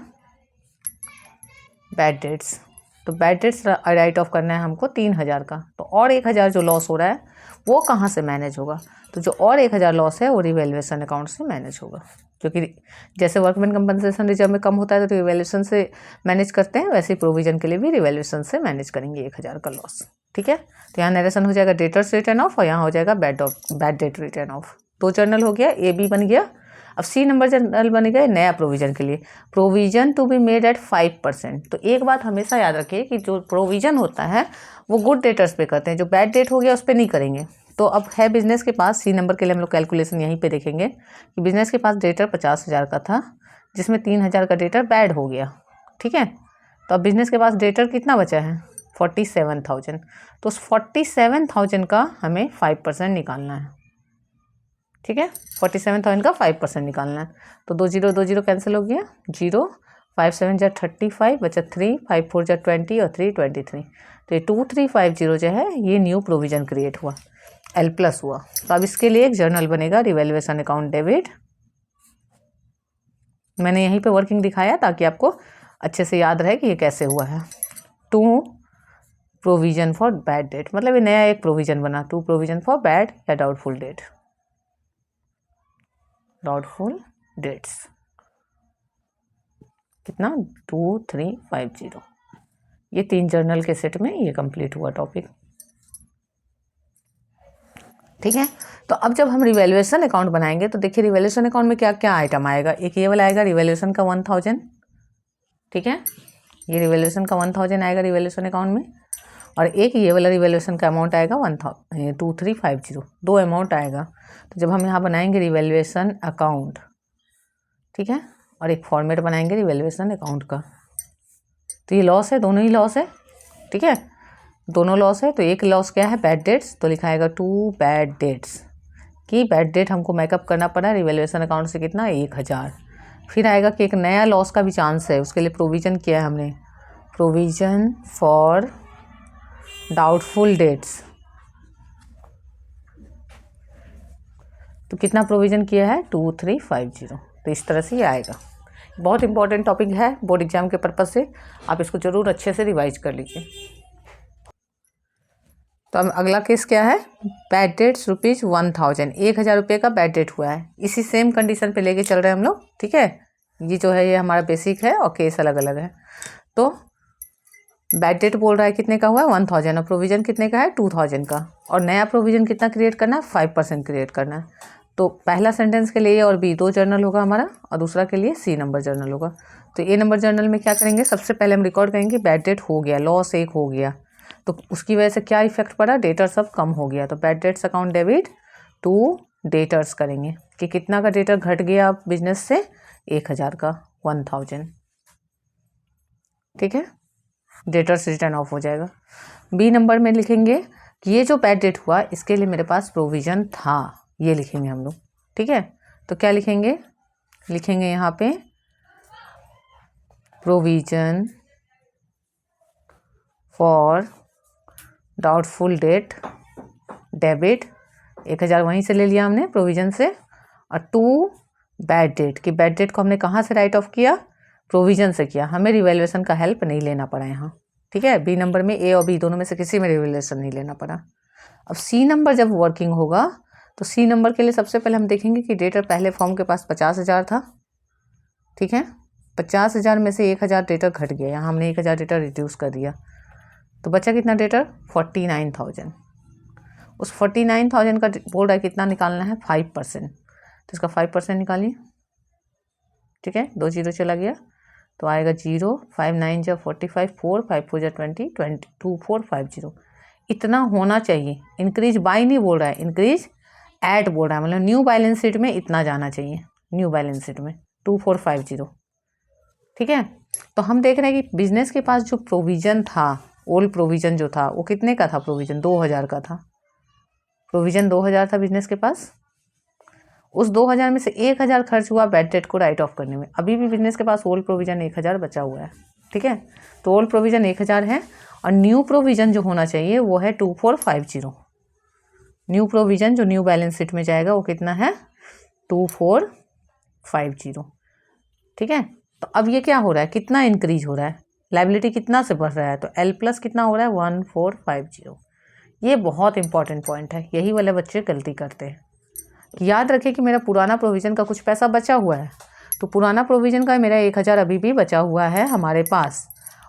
बैड डेट्स, तो बैड डेट्स राइट ऑफ करना है हमको 3,000 का। तो और 1,000 जो लॉस हो रहा है वो कहाँ से मैनेज होगा, तो जो और 1,000 लॉस है वो रिवैल्यूएशन अकाउंट से मैनेज होगा। क्योंकि जैसे वर्कमैन कंपनसेशन रिजर्व में कम होता है तो रिवैल्यूएशन से मैनेज करते हैं, वैसे ही प्रोविजन के लिए भी रिवैल्यूएशन से मैनेज करेंगे 1,000 का लॉस, ठीक है। तो यहाँ नरेशन हो जाएगा डेटर्स रिटर्न ऑफ और यहाँ हो जाएगा bad debt return of. 2 journal हो गया, ए बी बन गया। अब सी नंबर जर्नल बन गया नया प्रोविजन के लिए, provision to be made at 5%। तो एक बात हमेशा याद रखिए कि जो प्रोविजन होता है वो गुड डेटर्स पे करते हैं, जो बैड डेट हो गया उस पर नहीं करेंगे। तो अब है बिजनेस के पास, सी नंबर के लिए हम लोग कैलकुलेशन यहीं पे देखेंगे कि बिजनेस के पास डेटर 50,000 का था, जिसमें 3,000 का डेटर बैड हो गया, ठीक है। तो अब बिजनेस के पास डेटर कितना बचा है, 47,000। तो उस 47,000 का हमें 5% निकालना है, ठीक है। 47,000 का 5% निकालना है। तो 2 0 कैंसिल हो गया, 0, 5 7 जा 35 बचा 3, 5 4 जा 20 और 3 23। तो ये 2350 जो है ये न्यू प्रोविजन क्रिएट हुआ, एल प्लस हुआ। तो अब इसके लिए एक जर्नल बनेगा रिवैल्यूएशन अकाउंट डेबिट। मैंने यहीं पे वर्किंग दिखाया ताकि आपको अच्छे से याद रहे कि ये कैसे हुआ है। 2 प्रोविजन फॉर बैड डेट, मतलब ये नया एक प्रोविजन बना, 2 प्रोविजन फॉर बैड या डाउटफुल डेट, डाउटफुल डेट्स कितना 2350। ये 3 जर्नल के सेट में ये कंप्लीट हुआ टॉपिक, ठीक है। तो अब जब हम रिवैल्यूएशन अकाउंट बनाएंगे तो देखिए रिवैल्यूएशन अकाउंट में क्या क्या आइटम आएगा। एक ये वाला आएगा रिवैल्यूएशन का 1,000, ठीक है। ये रिवैल्यूएशन का 1,000 आएगा रिवैल्यूएशन अकाउंट में, और एक ये वाला रिवैल्यूएशन का अमाउंट आएगा 2350। 2 अमाउंट आएगा। तो जब हम यहाँ बनाएंगे रिवैल्यूएशन अकाउंट, ठीक है, और एक फॉर्मेट बनाएंगे रिवैल्यूएशन अकाउंट का, तो ये लॉस है, दोनों ही लॉस है, ठीक है, दोनों लॉस है। तो एक लॉस क्या है, बैड डेट्स, तो लिखा आएगा 2 बैड डेट्स कि बैड डेट हमको मेकअप करना पड़ा रिवैल्यूएशन अकाउंट से कितना 1,000। फिर आएगा कि एक नया लॉस का भी चांस है, उसके लिए प्रोविजन किया है हमने, प्रोविजन फॉर डाउटफुल डेट्स। तो कितना प्रोविजन किया है 2350। तो इस तरह से ये आएगा। बहुत इंपॉर्टेंट टॉपिक है बोर्ड एग्जाम के पर्पज़ से, आप इसको ज़रूर अच्छे से रिवाइज कर लीजिए। तो अब अगला केस क्या है, बैड डेट्स ₹1,000, 1,000 रुपये का बैड डेट हुआ है। इसी सेम कंडीशन पे लेके चल रहे हैं हम लोग, ठीक है। ये जो है ये हमारा बेसिक है और केस अलग अलग है। तो बैड डेट बोल रहा है कितने का हुआ है 1,000, और प्रोविजन कितने का है 2,000 का, और नया प्रोविजन कितना क्रिएट करना है 5% क्रिएट करना है। तो पहला सेंटेंस के लिए और बी 2 जर्नल होगा हमारा, और दूसरा के लिए सी नंबर जर्नल होगा। तो ए नंबर जर्नल में क्या करेंगे, सबसे पहले हम रिकॉर्ड करेंगे बैड डेट हो गया, लॉस 1 हो गया, तो उसकी वजह से क्या इफेक्ट पड़ा, डेटर सब कम हो गया। तो bad debts account debit to debtors करेंगे कि कितना का डेटर घट गया बिजनेस से 1,000 का 1,000, ठीक है। डेटर्स रिटर्न ऑफ हो जाएगा। बी नंबर में लिखेंगे कि ये जो बैड डेट हुआ इसके लिए मेरे पास प्रोविजन था, ये लिखेंगे हम लोग, ठीक है। तो क्या लिखेंगे, लिखेंगे यहाँ पे provision for doubtful date debit, 1000 वहीं से ले लिया हमने प्रोविजन से, और 2 बैड डेट, कि बैड डेट को हमने कहाँ से राइट ऑफ किया, प्रोविजन से किया, हमें रिवैल्यूएशन का हेल्प नहीं लेना पड़ा यहाँ। ठीक है, बी नंबर में ए और बी दोनों में से किसी में रिवैल्यूएशन नहीं लेना पड़ा। अब सी नंबर जब वर्किंग होगा तो सी नंबर के लिए सबसे पहले हम देखेंगे कि डेटर पहले फॉर्म के पास 50,000 था। ठीक है, 50,000 में से 1,000 डेटर घट गया, यहाँ हमने 1,000 डेटर रिड्यूस कर दिया, तो बचा कितना डेटर, 49,000। उस 49,000 का बोल रहा है कितना निकालना है, 5%, तो इसका 5% निकालिए। ठीक है, 2 जीरो चला गया तो आएगा 0, 5 9 जा 45, 4 5 4 जा 20, 2450, इतना होना चाहिए। इंक्रीज बाय नहीं बोल रहा है, इंक्रीज ऐड बोल रहा है, मतलब न्यू बैलेंस शीट में इतना जाना चाहिए, न्यू बैलेंस शीट में 2450। ठीक है, तो हम देख रहे हैं कि बिजनेस के पास जो प्रोविजन था, ओल्ड प्रोविजन जो था वो कितने का था, प्रोविजन 2000 का था, प्रोविजन 2000 था बिजनेस के पास। उस 2000 में से 1000 खर्च हुआ बैड डेट को राइट ऑफ करने में, अभी भी बिजनेस के पास ओल्ड प्रोविजन 1000 बचा हुआ है। ठीक है, तो ओल्ड प्रोविजन 1000 है और न्यू प्रोविजन जो होना चाहिए वो है 2450। न्यू प्रोविजन जो न्यू बैलेंस शीट में जाएगा वो कितना है, 2450। ठीक है, तो अब ये क्या हो रहा है, कितना इंक्रीज हो रहा है, लाइबिलिटी कितना से बढ़ रहा है, तो एल प्लस कितना हो रहा है, 1450। ये बहुत इंपॉर्टेंट पॉइंट है, यही वाले बच्चे गलती करते हैं। याद रखें कि मेरा पुराना प्रोविजन का कुछ पैसा बचा हुआ है, तो पुराना प्रोविजन का मेरा 1000 अभी भी बचा हुआ है हमारे पास,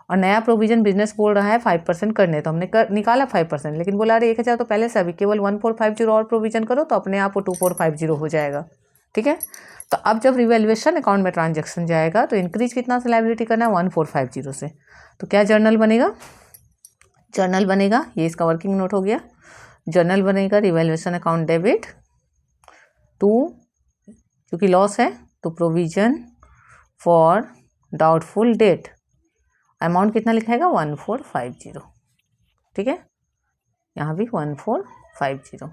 और नया प्रोविजन बिजनेस बोल रहा है 5% करने, तो हमने निकाला 5%, लेकिन बोला अरे 1000 तो पहले से, अभी केवल 1450 और प्रोविजन करो तो अपने आप वो 2450 हो जाएगा। ठीक है, तो अब जब रिवैल्यूएशन अकाउंट में ट्रांजैक्शन जाएगा तो इंक्रीज कितना से लायबिलिटी करना है, 1450 से, तो क्या जर्नल बनेगा, जर्नल बनेगा, ये इसका वर्किंग नोट हो गया, जर्नल बनेगा रिवैल्यूएशन अकाउंट डेबिट टू, क्योंकि लॉस है तो provision for doubtful date, amount कितना लिखाएगा, 1450। ठीक है, यहाँ भी 1450।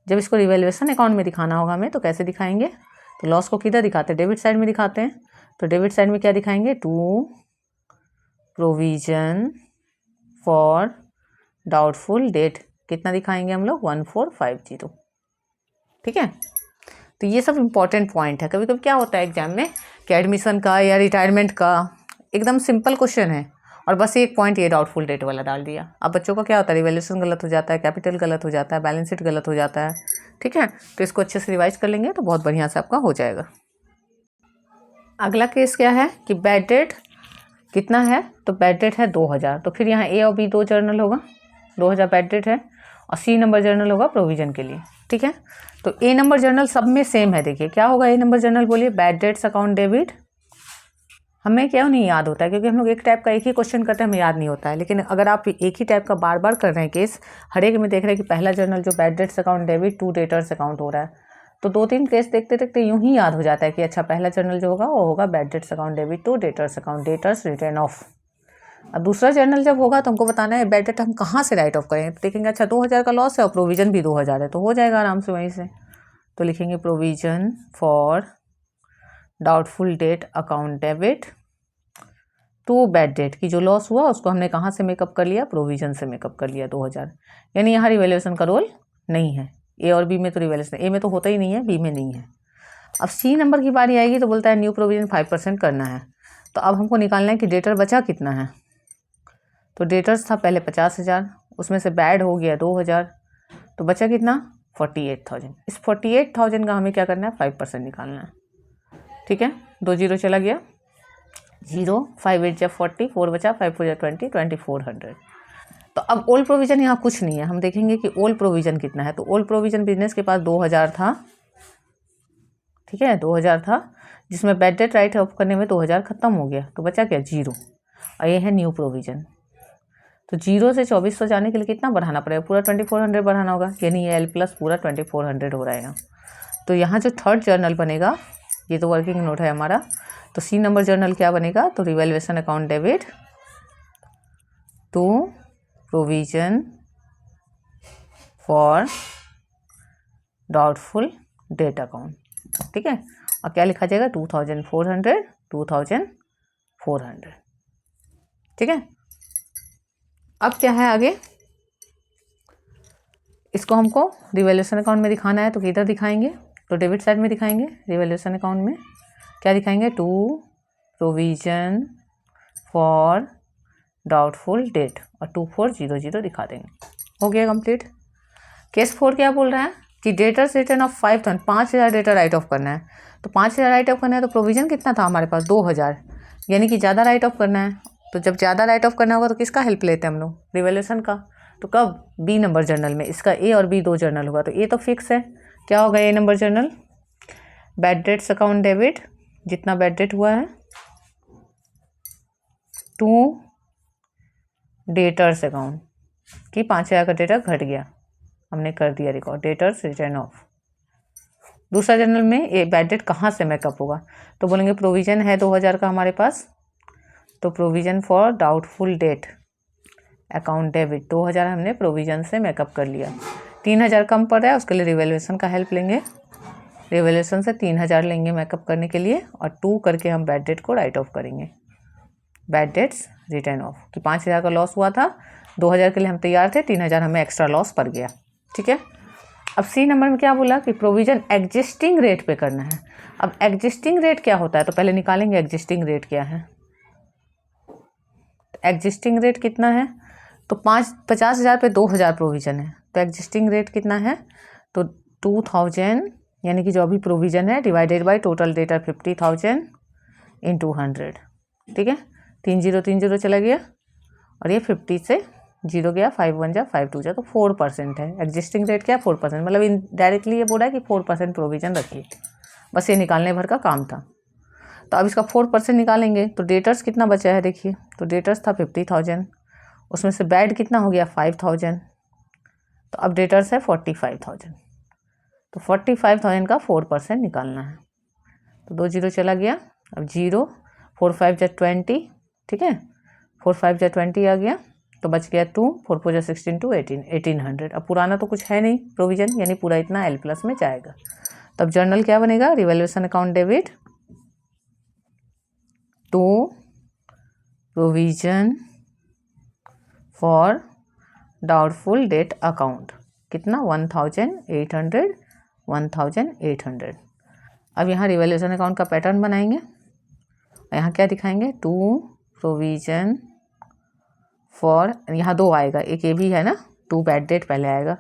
जब इसको रिवैल्यूएशन अकाउंट में दिखाना होगा हमें तो कैसे दिखाएंगे, तो लॉस को किधर दिखाते हैं, डेबिट साइड में दिखाते हैं, तो डेबिट साइड में क्या दिखाएंगे, to provision for doubtful debt, कितना दिखाएंगे हम लोग, 1450। ठीक है, तो ये सब इंपॉर्टेंट पॉइंट है। कभी कभी क्या होता है एग्जाम में कि एडमिशन का या रिटायरमेंट का एकदम सिंपल क्वेश्चन है और बस एक पॉइंट ये डाउटफुल डेट वाला डाल दिया, अब बच्चों का क्या होता है, रिवैल्यूएशन गलत हो जाता है, कैपिटल गलत हो जाता है, बैलेंस शीट गलत हो जाता है। ठीक है, तो इसको अच्छे से रिवाइज कर लेंगे तो बहुत बढ़िया से आपका हो जाएगा। अगला केस क्या है कि बैड डेट कितना है, तो बैड डेट है 2000, तो फिर यहाँ ए और बी 2 जर्नल होगा, 2000 बैड डेट है और सी नंबर जर्नल होगा प्रोविजन के लिए। ठीक है, तो ए नंबर जर्नल सब में सेम है, देखिए क्या होगा ए नंबर जर्नल, बोलिए बैड डेट्स अकाउंट डेबिट, हमें क्यों नहीं याद होता है, क्योंकि हम लोग एक टाइप का एक ही क्वेश्चन करते हैं, हमें याद नहीं होता है, लेकिन अगर आप एक ही टाइप का बार बार कर रहे हैं केस, हर एक में देख रहे हैं कि पहला जर्नल जो bad debts account debit 2 debtors account हो रहा है, तो 2-3 केस देखते देखते यूं ही याद हो जाता है कि अच्छा पहला जर्नल जो होगा वो होगा bad debts account debit 2 debtors account, debtors return of. अब दूसरा जर्नल जब होगा तो हमको बताना है बैड डेट हम कहाँ से राइट ऑफ करें, तो देखेंगे अच्छा 2000 का लॉस है और प्रोविजन भी 2000 है, तो हो जाएगा आराम से वहीं से, तो लिखेंगे provision for doubtful debt account debit to bad debt, की जो लॉस हुआ उसको हमने कहाँ से मेकअप कर लिया, प्रोविजन से मेकअप कर लिया 2000, यानी यहाँ रिवैल्यूएशन का रोल नहीं है। ए और बी में तो रिवैल्यूएशन, ए में तो होता ही नहीं है, बी में नहीं है। अब सी नंबर की बारी आएगी तो बोलता है न्यू प्रोविजन 5% करना है, तो अब हमको निकालना है कि डेटर बचा कितना है, तो डेटर्स था पहले 50,000, उसमें से बैड हो गया 2000, तो बचा कितना 48,000। इस 48,000 का हमें क्या करना है, 5% निकालना है। ठीक है, 2 जीरो चला गया, 0 5 8 जा 40, 4 बचा, 5 4 जा 20, 2400। तो अब ओल्ड प्रोविजन यहाँ कुछ नहीं है, हम देखेंगे कि ओल्ड प्रोविजन कितना है, तो ओल्ड प्रोविजन बिजनेस के पास 2000 था। ठीक है, 2000 था, जिसमें बैड डेट राइट ऑफ करने में 2000 खत्म हो गया, तो बचा क्या 0, और ये है न्यू प्रोविजन। तो 0 से 2400 जाने के लिए कितना बढ़ाना पड़ेगा, पूरा 2400 बढ़ाना होगा, यानी ये एल प्लस पूरा 2400 हो रहेगा। तो यहाँ जो थर्ड जर्नल बनेगा, ये तो वर्किंग नोट है हमारा, तो सी नंबर जर्नल क्या बनेगा, तो revaluation account debit to provision for doubtful debt account. ठीक है, और क्या लिखा जाएगा 2400। ठीक है, अब क्या है आगे, इसको हमको रिवैल्यूएशन अकाउंट में दिखाना है, तो किधर दिखाएंगे, तो डेबिट साइड में दिखाएंगे। रिवैल्यूएशन अकाउंट में क्या दिखाएंगे, to provision for doubtful debt और 2400 दिखा देंगे। हो गया कंप्लीट। केस 4 क्या बोल रहा है कि debtors return of 5000, 5000 data right of करना है। तो 5000 राइट ऑफ करना है तो प्रोविजन कितना था हमारे पास, 2000, यानी कि ज़्यादा राइट ऑफ करना है। तो जब ज़्यादा राइट ऑफ करना होगा तो किसका हेल्प लेते हैं हम लोग, रिवैल्यूएशन का। तो कब, बी नंबर जर्नल में। इसका ए और बी 2 जर्नल होगा, तो ए तो फिक्स है। क्या होगा a number journal, bad debts account debit, जितना बैड डेट हुआ है, टू डेटर्स अकाउंट कि 5000 का डेटा घट गया, हमने कर दिया रिकॉर्ड, डेटर्स रिटर्न ऑफ। दूसरा जर्नल में ये बैड डेट कहाँ से मेकअप होगा, तो बोलेंगे प्रोविजन है 2000 का हमारे पास, तो provision for doubtful debt account debit 2000 हमने प्रोविजन से मेकअप कर लिया। 3000 कम पड़ रहा है, उसके लिए रिवैल्यूएशन का हेल्प लेंगे। रिवैल्यूएशन से 3000 लेंगे मेकअप करने के लिए, और 2 करके हम बैड डेट को राइट ऑफ करेंगे, बैड डेट्स रिटर्न ऑफ। कि 5000 का लॉस हुआ था, 2000 के लिए हम तैयार थे, 3000 हमें एक्स्ट्रा लॉस पड़ गया। ठीक है। अब सी नंबर में क्या बोला कि प्रोविजन एग्जिस्टिंग रेट पे करना है। अब एग्जिस्टिंग रेट क्या होता है, तो पहले निकालेंगे एग्जिस्टिंग रेट क्या है। एग्जिस्टिंग रेट कितना है, तो 50,000 पे 2000 प्रोविजन है, तो एग्जिस्टिंग रेट कितना है, तो 2000 यानी कि जो अभी प्रोविजन है divided by total data 50,000 into 100। ठीक है, 30 चला गया, और ये 50 से 0 गया, 5 1 जा 5 2 जा, तो 4% है। एग्जिस्टिंग रेट क्या, 4%, मतलब इनडायरेक्टली ये बोला है कि 4% प्रोविजन रखिए, बस ये निकालने भर का काम था। तो अब इसका 4% निकालेंगे, तो डेटर्स कितना बचा है देखिए, तो डेटर्स था 50,000, उसमें से बैड कितना हो गया 5000, तो अब डेटर्स है 45,000, तो 45,000 का 4% निकालना है। तो 2 0 चला गया, अब 0, 4 5 जा 20, ठीक है, 4 5 जा 20 आ गया, तो बच गया 2, 4 4 जा 16 2 18, 1800। अब पुराना तो कुछ है नहीं प्रोविजन, यानी पूरा इतना एल प्लस में जाएगा। तब जर्नल क्या बनेगा, revaluation account debit to provision for doubtful debt account, कितना 1800, 1800। अब यहाँ रिवैल्यूएशन अकाउंट का पैटर्न बनाएंगे, यहाँ क्या दिखाएंगे, टू प्रोविजन फॉर, यहाँ 2 आएगा, एक ये भी है ना, 2 बैड डेट पहले आएगा।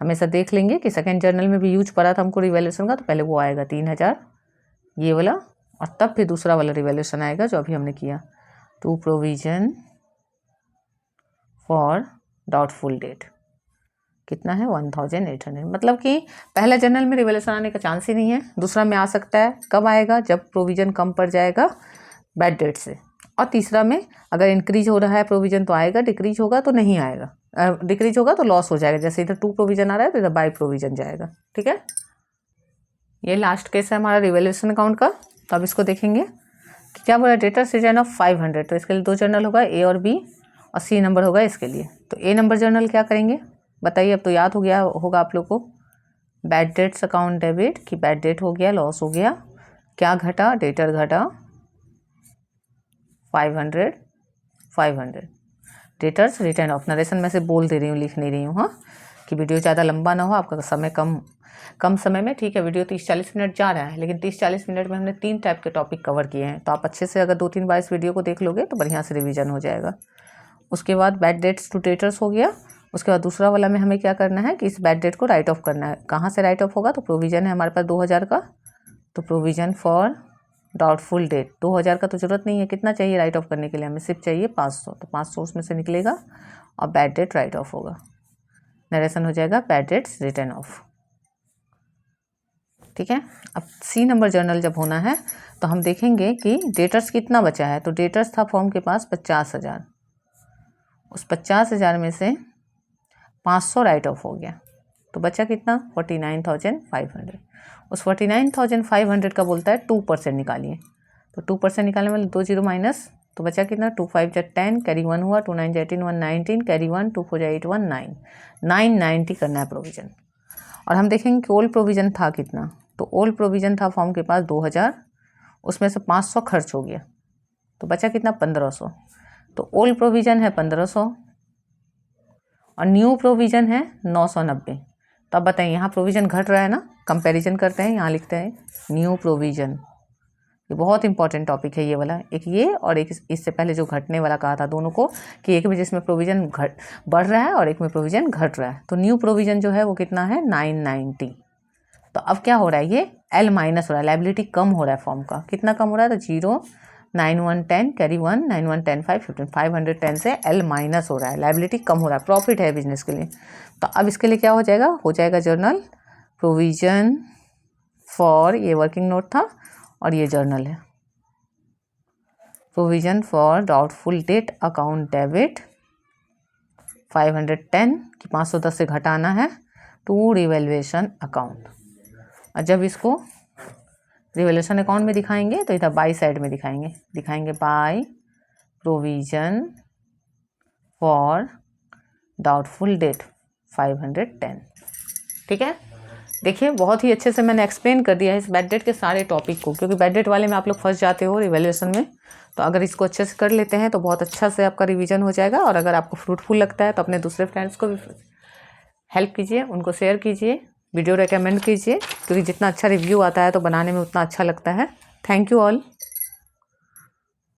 हमेशा देख लेंगे कि सेकेंड जर्नल में भी यूज पड़ा था हमको रिवैल्यूएशन का, तो पहले वो आएगा 3000 ये वाला, और तब फिर दूसरा वाला रिवैल्यूएशन आएगा जो अभी हमने किया, to provision for doubtful debt, कितना है 1800। मतलब कि पहला जर्नल में रिवैल्यूएशन आने का चांस ही नहीं है, दूसरा में आ सकता है, कब आएगा, जब प्रोविजन कम पड़ जाएगा बैड डेट से, और तीसरा में अगर इंक्रीज हो रहा है प्रोविजन तो आएगा, डिक्रीज होगा तो नहीं आएगा, डिक्रीज होगा तो लॉस हो जाएगा, जैसे इधर 2 प्रोविजन आ रहा है तो इधर बाय प्रोविजन जाएगा। ठीक है, ये लास्ट केस है हमारा रिवैल्यूएशन अकाउंट का। तो अब इसको देखेंगे कि क्या बोला, डेटर्स रिटर्न ऑफ 500, तो इसके लिए 2 जर्नल होगा, ए और बी, और सी नंबर होगा इसके लिए। तो ए नंबर जर्नल क्या करेंगे बताइए, अब तो याद हो गया होगा आप लोग को, बैड डेट्स अकाउंट डेबिट, कि बैड डेट हो गया, लॉस हो गया, क्या घटा, डेटर घटा 500, 500, डेटर्स रिटर्न ऑफ। नरेशन में से बोल दे रही हूँ, लिख नहीं रही हूँ, हाँ, कि वीडियो ज़्यादा लंबा ना हो, आपका समय कम समय में, ठीक है। वीडियो 30-40 मिनट जा रहा है, लेकिन 30-40 मिनट में हमने 3 टाइप के टॉपिक कवर किए हैं, तो आप अच्छे से अगर 2-3 बार इस वीडियो को देख लोगे तो बढ़िया से रिवीजन हो जाएगा। उसके बाद बैड डेट्स टू डेटर्स हो गया, उसके बाद दूसरा वाला में हमें क्या करना है कि इस बैड डेट को राइट ऑफ करना है। कहाँ से राइट ऑफ होगा, तो प्रोविजन है हमारे पास 2000 का, तो प्रोविजन फॉर डाउटफुल डेट 2000 का तो जरूरत नहीं है, कितना चाहिए राइट ऑफ करने के लिए, हमें सिर्फ चाहिए 500, तो 500 उसमें से निकलेगा और बैड डेट राइट ऑफ होगा, नरेशन हो जाएगा बैड डेट्स रिटर्न ऑफ। ठीक है, अब सी नंबर जर्नल जब होना है तो हम देखेंगे कि डेटर्स कितना बचा है, तो डेटर्स था फॉर्म के पास 50,000, उस 50,000 में से 500 राइट ऑफ हो गया, तो बचा कितना 49,500। उस 49,500 का बोलता है 2% निकालिए, तो 2% निकालने वाले 2 0 माइनस, तो बचा कितना 2 5 जा 10, कैरी 1 हुआ, 2 9 जा 18, 119, कैरी 1, 2 4 जा 8 1 9, 990 करना है प्रोविजन। और हम देखेंगे कि ओल्ड प्रोविजन था कितना, तो ओल्ड प्रोविजन था फॉर्म के पास 2000, उसमें से 500 खर्च हो गया, तो बचा कितना 1500, तो ओल्ड प्रोविजन है 1500, और न्यू प्रोविज़न है 990। तो अब बताइए यहाँ प्रोविज़न घट रहा है ना, कंपैरिजन करते हैं, यहाँ लिखते हैं न्यू प्रोविज़न। ये बहुत इंपॉर्टेंट टॉपिक है ये वाला, एक ये और एक इससे पहले जो घटने वाला कहा था दोनों को, कि एक में जिसमें प्रोविज़न बढ़ रहा है और एक में प्रोविज़न घट रहा है। तो न्यू प्रोविज़न जो है वो कितना है 990। तो अब क्या हो रहा है, ये एल माइनस हो रहा है, लाइबिलिटी कम हो रहा है फॉर्म का। कितना कम हो रहा है, तो 0 9 1 10 कैरी 1 9 1 10 5 15 510 से एल माइनस हो रहा है, लाइबिलिटी कम हो रहा है, प्रॉफिट है बिजनेस के लिए। तो अब इसके लिए क्या हो जाएगा जर्नल प्रोविज़न फॉर, ये वर्किंग नोट था और ये जर्नल है, provision for doubtful debt account debit 510 कि 510 से घटाना है टू रिवैल्यूएशन अकाउंट। और जब इसको रिवैल्यूएशन अकाउंट में दिखाएंगे तो इधर बाई साइड में दिखाएंगे by provision for doubtful debt 510। ठीक है, देखिए बहुत ही अच्छे से मैंने एक्सप्लेन कर दिया है इस बैड डेट के सारे टॉपिक को, क्योंकि बैड डेट वाले में आप लोग फंस जाते हो रिवैल्यूएशन में। तो अगर इसको अच्छे से कर लेते हैं तो बहुत अच्छा से आपका रिवीजन हो जाएगा। और अगर आपको फ्रूटफुल लगता है तो अपने दूसरे फ्रेंड्स को भी हेल्प कीजिए, उनको शेयर कीजिए, वीडियो रेकमेंड कीजिए, क्योंकि जितना अच्छा रिव्यू आता है तो बनाने में उतना अच्छा लगता है। Thank you all.